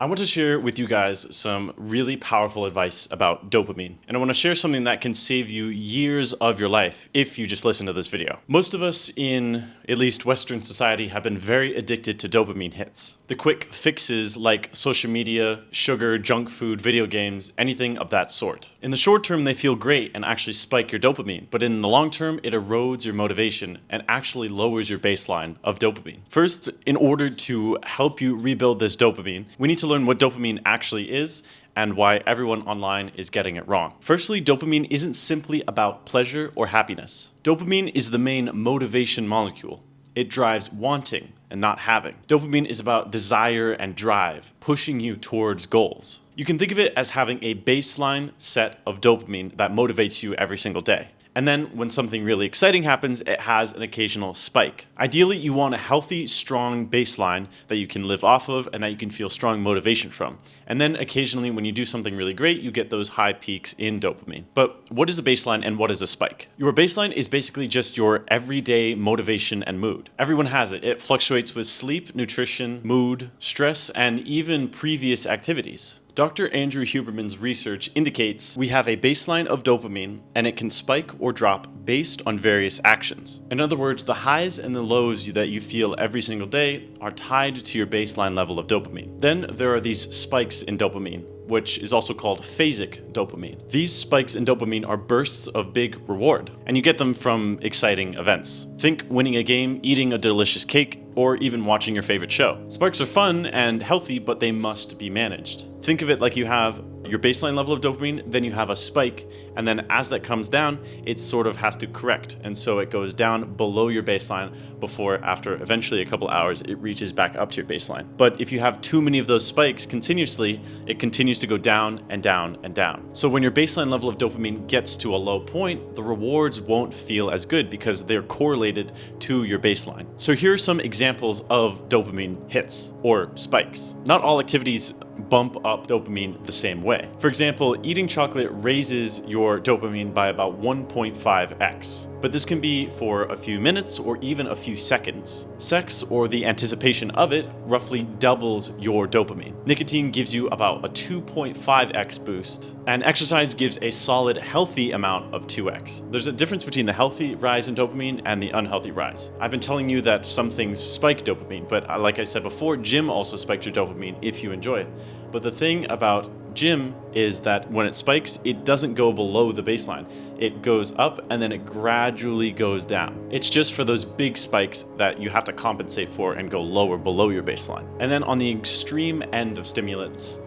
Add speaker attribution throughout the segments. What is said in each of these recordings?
Speaker 1: I want to share with you guys some really powerful advice about dopamine. And I want to share something that can save you years of your life if you just listen to this video. Most of us in at least Western society have been very addicted to dopamine hits. The quick fixes like social media, sugar, junk food, video games, anything of that sort. In the short term, they feel great and actually spike your dopamine. But in the long term, it erodes your motivation and actually lowers your baseline of dopamine. First, in order to help you rebuild this dopamine, we need to learn what dopamine actually is and why everyone online is getting it wrong. Firstly, dopamine isn't simply about pleasure or happiness. Dopamine is the main motivation molecule. It drives wanting and not having. Dopamine is about desire and drive, pushing you towards goals. You can think of it as having a baseline set of dopamine that motivates you every single day. And then when something really exciting happens, it has an occasional spike. Ideally, you want a healthy, strong baseline that you can live off of and that you can feel strong motivation from. And then occasionally when you do something really great, you get those high peaks in dopamine. But what is a baseline and what is a spike? Your baseline is basically just your everyday motivation and mood. Everyone has it. It fluctuates with sleep, nutrition, mood, stress, and even previous activities. Dr. Andrew Huberman's research indicates we have a baseline of dopamine and it can spike or drop based on various actions. In other words, the highs and the lows that you feel every single day are tied to your baseline level of dopamine. Then there are these spikes in dopamine, which is also called phasic dopamine. These spikes in dopamine are bursts of big reward, and you get them from exciting events. Think winning a game, eating a delicious cake, or even watching your favorite show. Sparks are fun and healthy, but they must be managed. Think of it like you have your baseline level of dopamine, then you have a spike, and then as that comes down, it sort of has to correct. And so it goes down below your baseline before, after eventually a couple hours, it reaches back up to your baseline. But if you have too many of those spikes continuously, it continues to go down and down and down. So when your baseline level of dopamine gets to a low point, the rewards won't feel as good because they're correlated to your baseline. So here are some examples of dopamine hits or spikes. Not all activities bump up dopamine the same way. For example, eating chocolate raises your dopamine by about 1.5x. But this can be for a few minutes or even a few seconds. Sex, or the anticipation of it, roughly doubles your dopamine. Nicotine gives you about a 2.5x boost, and exercise gives a solid healthy amount of 2x. There's a difference between the healthy rise in dopamine and the unhealthy rise. I've been telling you that some things spike dopamine, but like I said before, gym also spikes your dopamine if you enjoy it. But the thing about gym is that when it spikes, it doesn't go below the baseline. It goes up and then it gradually goes down. It's just for those big spikes that you have to compensate for and go lower below your baseline. And then on the extreme end of stimulants,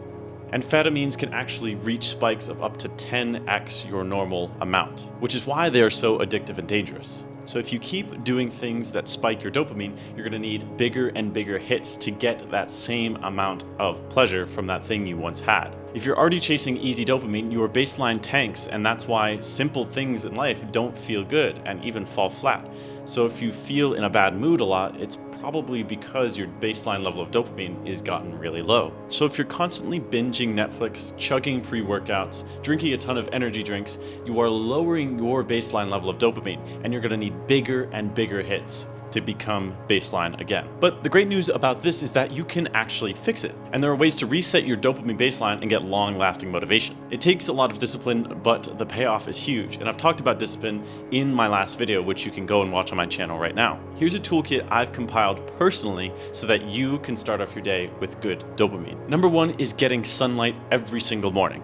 Speaker 1: amphetamines can actually reach spikes of up to 10x your normal amount, which is why they are so addictive and dangerous. So if you keep doing things that spike your dopamine, you're going to need bigger and bigger hits to get that same amount of pleasure from that thing you once had. If you're already chasing easy dopamine, your baseline tanks, and that's why simple things in life don't feel good and even fall flat. So if you feel in a bad mood a lot, it's probably because your baseline level of dopamine is gotten really low. So if you're constantly binging Netflix, chugging pre-workouts, drinking a ton of energy drinks, you are lowering your baseline level of dopamine, and you're going to need bigger and bigger hits to become baseline again. But the great news about this is that you can actually fix it. And there are ways to reset your dopamine baseline and get long-lasting motivation. It takes a lot of discipline, but the payoff is huge. And I've talked about discipline in my last video, which you can go and watch on my channel right now. Here's a toolkit I've compiled personally so that you can start off your day with good dopamine. Number one is getting sunlight every single morning.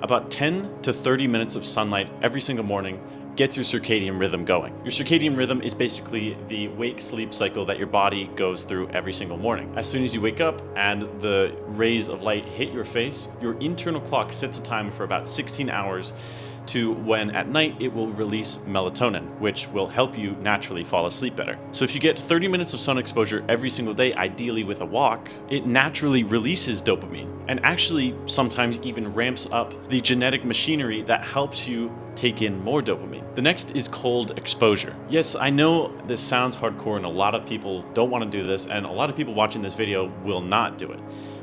Speaker 1: About 10 to 30 minutes of sunlight every single morning gets your circadian rhythm going. Your circadian rhythm is basically the wake-sleep cycle that your body goes through every single morning. As soon as you wake up and the rays of light hit your face, your internal clock sets a time for about 16 hours to when at night it will release melatonin, which will help you naturally fall asleep better. So if you get 30 minutes of sun exposure every single day, ideally with a walk, it naturally releases dopamine and actually sometimes even ramps up the genetic machinery that helps you take in more dopamine. The next is cold exposure. Yes, I know this sounds hardcore and a lot of people don't want to do this, and a lot of people watching this video will not do it.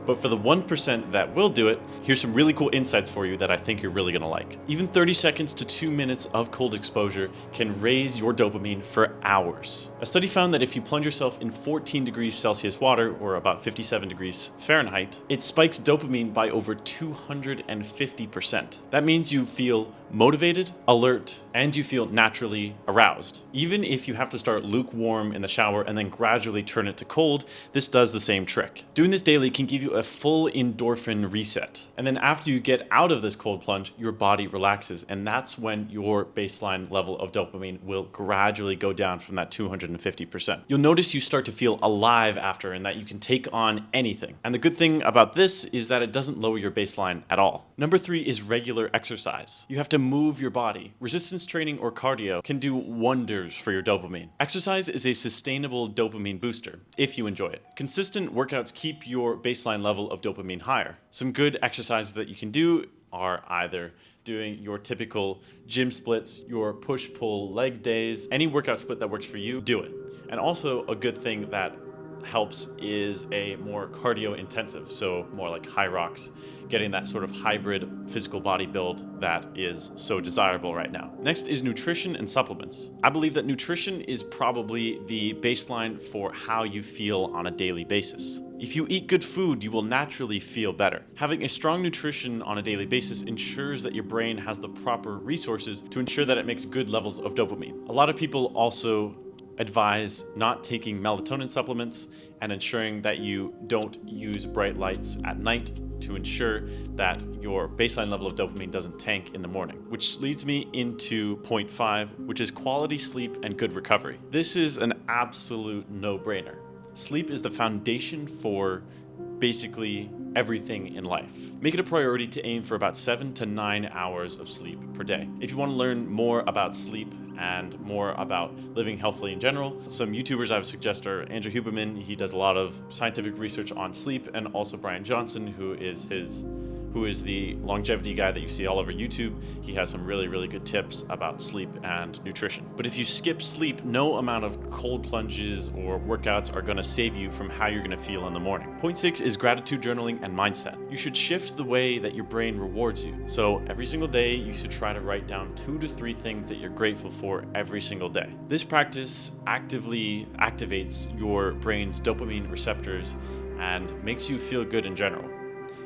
Speaker 1: But for the 1% that will do it, here's some really cool insights for you that I think you're really gonna like. Even 30 seconds to 2 minutes of cold exposure can raise your dopamine for hours. A study found that if you plunge yourself in 14 degrees Celsius water, or about 57 degrees Fahrenheit, it spikes dopamine by over 250%. That means you feel motivated, alert, and you feel naturally aroused. Even if you have to start lukewarm in the shower and then gradually turn it to cold, this does the same trick. Doing this daily can give you a full endorphin reset. And then after you get out of this cold plunge, your body relaxes, and that's when your baseline level of dopamine will gradually go down from that 250%. You'll notice you start to feel alive after, and that you can take on anything. And the good thing about this is that it doesn't lower your baseline at all. Number 3 is regular exercise. You have to move your body. Resistance training or cardio can do wonders for your dopamine. Exercise is a sustainable dopamine booster if you enjoy it. Consistent workouts keep your baseline level of dopamine higher. Some good exercises that you can do are either doing your typical gym splits, your push-pull leg days, any workout split that works for you, do it. And also a good thing that helps is a more cardio intensive, so more like high rocks, getting that sort of hybrid physical body build that is so desirable right now. Next is nutrition and supplements. I believe that nutrition is probably the baseline for how you feel on a daily basis. If you eat good food, you will naturally feel better. Having a strong nutrition on a daily basis ensures that your brain has the proper resources to ensure that it makes good levels of dopamine. A lot of people also advise not taking melatonin supplements and ensuring that you don't use bright lights at night to ensure that your baseline level of dopamine doesn't tank in the morning. Which leads me into point 5, which is quality sleep and good recovery. This is an absolute no-brainer. Sleep is the foundation for basically everything in life. Make it a priority to aim for about 7 to 9 hours of sleep per day. If you want to learn more about sleep and more about living healthily in general, some YouTubers I would suggest are Andrew Huberman. He does a lot of scientific research on sleep, and also Brian Johnson, who is the longevity guy that you see all over YouTube. He has some really, really good tips about sleep and nutrition. But if you skip sleep, no amount of cold plunges or workouts are gonna save you from how you're gonna feel in the morning. Point 6 is gratitude journaling and mindset. You should shift the way that your brain rewards you. So every single day, you should try to write down 2 to 3 things that you're grateful for every single day. This practice actively activates your brain's dopamine receptors and makes you feel good in general.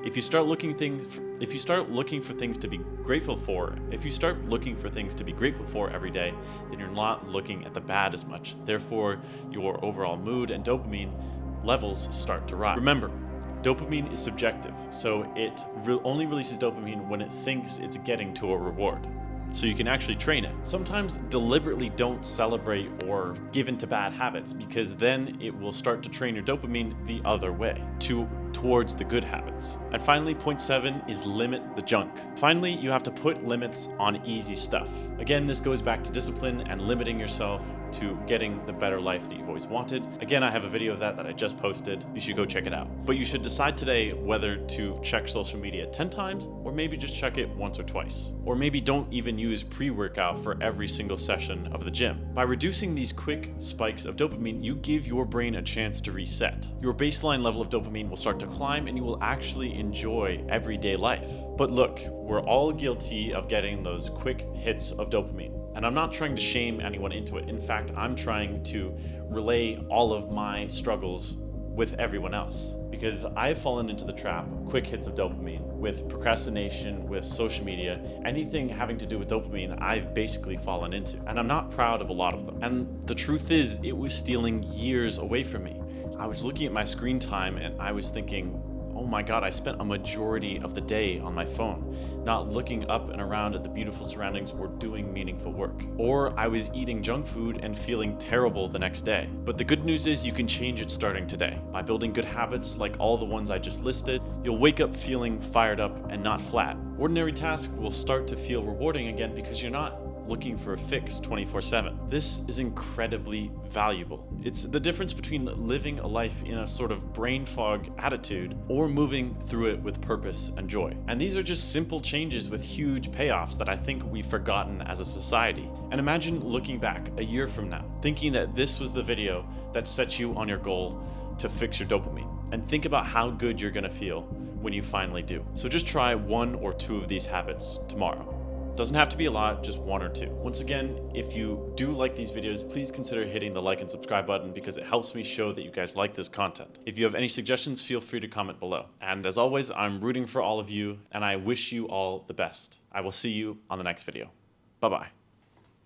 Speaker 1: If you start looking for things to be grateful for every day, then you're not looking at the bad as much. Therefore, your overall mood and dopamine levels start to rise. Remember, dopamine is subjective, so it only releases dopamine when it thinks it's getting to a reward. So you can actually train it. Sometimes deliberately don't celebrate or give into bad habits, because then it will start to train your dopamine the other way, towards the good habits. And finally, point 7 is limit the junk. Finally, you have to put limits on easy stuff. Again, this goes back to discipline and limiting yourself to getting the better life that you've always wanted. Again, I have a video of that I just posted. You should go check it out. But you should decide today whether to check social media 10 times, or maybe just check it once or twice. Or maybe don't even use pre-workout for every single session of the gym. By reducing these quick spikes of dopamine, you give your brain a chance to reset. Your baseline level of dopamine will start to climb, and you will actually enjoy everyday life. But look, we're all guilty of getting those quick hits of dopamine. And I'm not trying to shame anyone into it. In fact, I'm trying to relay all of my struggles with everyone else, because I've fallen into the trap of quick hits of dopamine with procrastination, with social media, anything having to do with dopamine, I've basically fallen into. And I'm not proud of a lot of them. And the truth is, it was stealing years away from me. I was looking at my screen time and I was thinking, oh my God, I spent a majority of the day on my phone, not looking up and around at the beautiful surroundings or doing meaningful work. Or I was eating junk food and feeling terrible the next day. But the good news is you can change it starting today. By building good habits like all the ones I just listed, you'll wake up feeling fired up and not flat. Ordinary tasks will start to feel rewarding again because you're not looking for a fix 24/7. This is incredibly valuable. It's the difference between living a life in a sort of brain fog attitude or moving through it with purpose and joy. And these are just simple changes with huge payoffs that I think we've forgotten as a society. And imagine looking back a year from now, thinking that this was the video that set you on your goal to fix your dopamine. and think about how good you're gonna feel when you finally do. So just try 1 or 2 of these habits tomorrow. Doesn't have to be a lot, just 1 or 2. Once again, if you do like these videos, please consider hitting the like and subscribe button because it helps me show that you guys like this content. If you have any suggestions, feel free to comment below. And as always, I'm rooting for all of you and I wish you all the best. I will see you on the next video. Bye-bye.